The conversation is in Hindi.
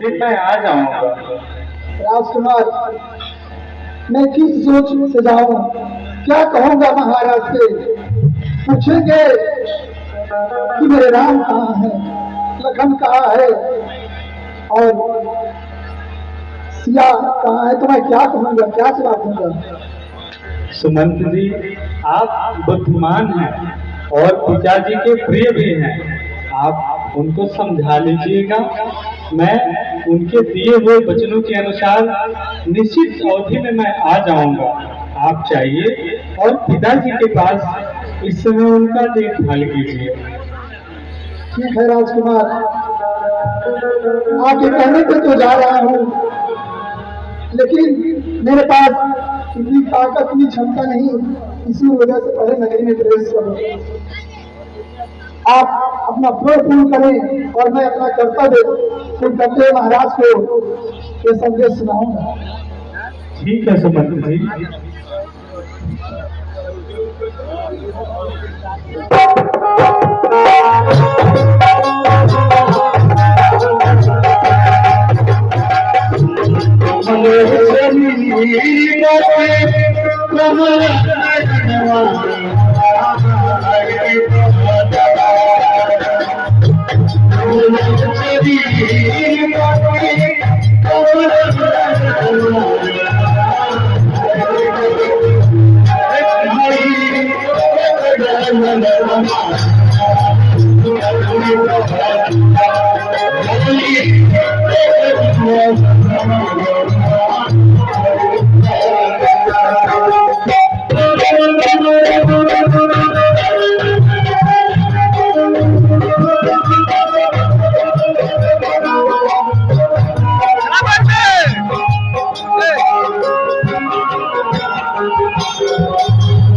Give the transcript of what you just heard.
जी मैं आ जाऊंगा। राजकुमार, मैं किस सोच से जाऊं? क्या कहूंगा महाराज से? पूछेंगे कि मेरे राम कहाँ है, लखन कहाँ है और सिया कहाँ है? तो मैं क्या कहूंगा, क्या जवाब दूंगा? सुमंत जी, आप बुद्धिमान हैं और पिताजी के प्रिय भी हैं। आप उनको समझा लीजिएगा। मैं उनके दिए हुए वचनों के अनुसार निश्चित अवधि में मैं आ जाऊंगा। आप चाहिए और पिताजी के पास इस समय उनका देखभाल कीजिए। ठीक है राजकुमार, आपके कहने पे तो जा रहा हूँ, लेकिन मेरे पास इतनी ताकत, इतनी क्षमता नहीं, इसी वजह से पहले नगरी में प्रवेश करूं। आप अपना प्रण पूर्ण करें और मैं अपना कर्तव्य पूर्ण करते हुए महाराज को ये संदेश सुनाऊंगा। ठीक है सुमंत जी।